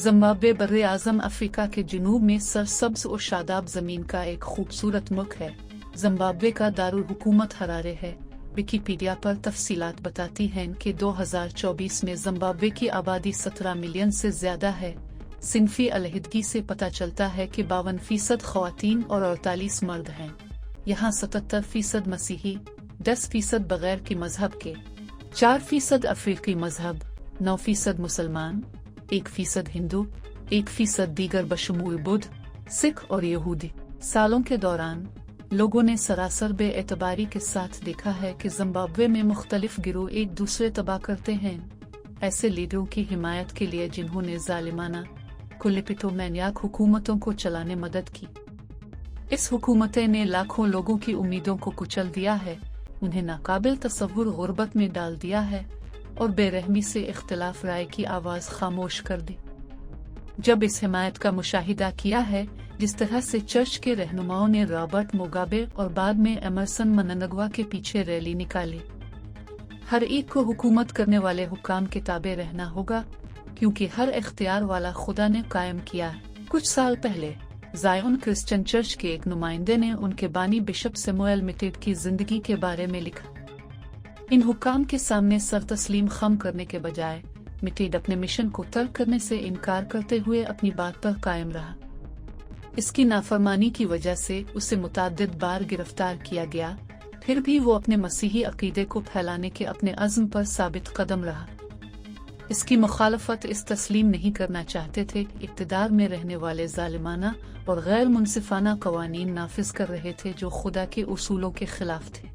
Zimbabwe बर्रे आज़म Africa के जुनूब में सरसब्ज और शादाब ज़मीन का एक खूबसूरत मुल्क है। जिम्बाब्वे का दारुल हुकूमत हरारे है। विकिपीडिया पर तफसीलात बताती हैं कि 2024 में जिम्बाब्वे की आबादी 17 मिलियन से ज़्यादा है। सिनफी अलहदगी से पता चलता है कि 52% ख़वातीन और 48 मर्द हैं। यहाँ 77% मसीही, 10% बगैर की मजहब के, 4% अफ्रीकी मजहब, 9% मुसलमान, 1% हिंदू, 1% दीगर बशमूल बुद्ध, सिख और यहूदी। सालों के दौरान लोगों ने सरासर बेएतबारी के साथ देखा है कि जिम्बाब्वे में मुख्तलिफ गिरोह एक दूसरे तबाह करते हैं, ऐसे लीडरों की हिमायत के लिए जिन्होंने जालिमाना कुलिपिटोमैनियाक हुकूमतों को चलाने मदद की। इस हुकूमतें ने लाखों लोगों की उम्मीदों को कुचल दिया है, उन्हें नाकाबिल तसव्वुर गुर्बत में डाल दिया है और बेरहमी से इख्तिलाफ राय की आवाज़ खामोश कर दी। जब इस हिमायत का मुशाहिदा किया है, जिस तरह से चर्च के रहनुमाओं ने रॉबर्ट मुगाबे और बाद में एमरसन मननगवा के पीछे रैली निकाली। हर एक को हुकूमत करने वाले हुक्काम के ताबे रहना होगा, क्योंकि हर इख्तियार वाला खुदा ने कायम किया है। कुछ साल पहले ज़ायोन क्रिश्चियन चर्च के एक नुमाइंदे ने उनके बानी बिशप सैमुअल मिटेड की जिंदगी के बारे में लिखा। इन हुक्काम के सामने सर तस्लीम खम करने के बजाय मिटेड अपने मिशन को तर्क करने से इनकार करते हुए अपनी बात पर कायम रहा। इसकी नाफरमानी की वजह से उसे मुतअद्दिद बार गिरफ्तार किया गया, फिर भी वो अपने मसीही अकीदे को फैलाने के अपने अज़्म पर साबित कदम रहा। इसकी मुखालफत इस तस्लीम नहीं करना चाहते थे कि इक़्तिदार में रहने वाले जालिमाना और गैर मुनसिफाना कवानीन नाफिज कर रहे थे जो खुदा के उसूलों के खिलाफ थे।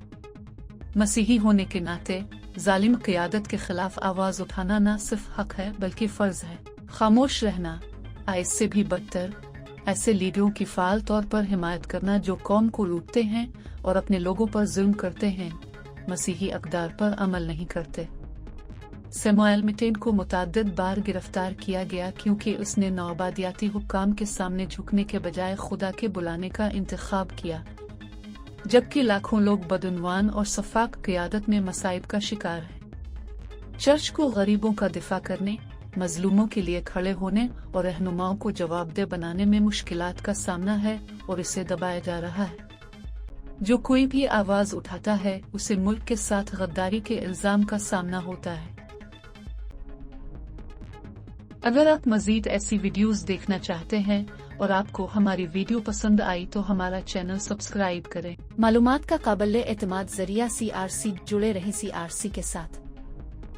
मसीही होने के नाते जालिम क़ियादत के खिलाफ आवाज़ उठाना न सिर्फ हक है बल्कि फ़र्ज है। खामोश रहना, इससे भी बदतर ऐसे लीडरों की फ़ाल तौर पर हिमायत करना जो कौम को लूटते हैं और अपने लोगों पर जुल्म करते हैं, मसीही अक़दार पर अमल नहीं करते। सैमुअल मिटेड को मुतअद्दिद बार गिरफ्तार किया गया क्योंकि उसने नौआबादियाती हुक्काम के सामने झुकने के बजाय खुदा के बुलाने का इंतखाब किया, जबकि लाखों लोग बदउनवान और सफाक क़ियादत में मसाइब का शिकार हैं। चर्च को गरीबों का दिफा करने, मजलूमों के लिए खड़े होने और रहनुमाओं को जवाबदेह बनाने में मुश्किलात का सामना है और इसे दबाया जा रहा है। जो कोई भी आवाज़ उठाता है उसे मुल्क के साथ गद्दारी के इल्ज़ाम का सामना होता है। अगर आप मज़ीद ऐसी वीडियोज़ देखना चाहते हैं और आपको हमारी वीडियो पसंद आई तो हमारा चैनल सब्सक्राइब करें। मालूमात का काबिल एतमाद ज़रिया CRC जुड़े रहें CRC के साथ।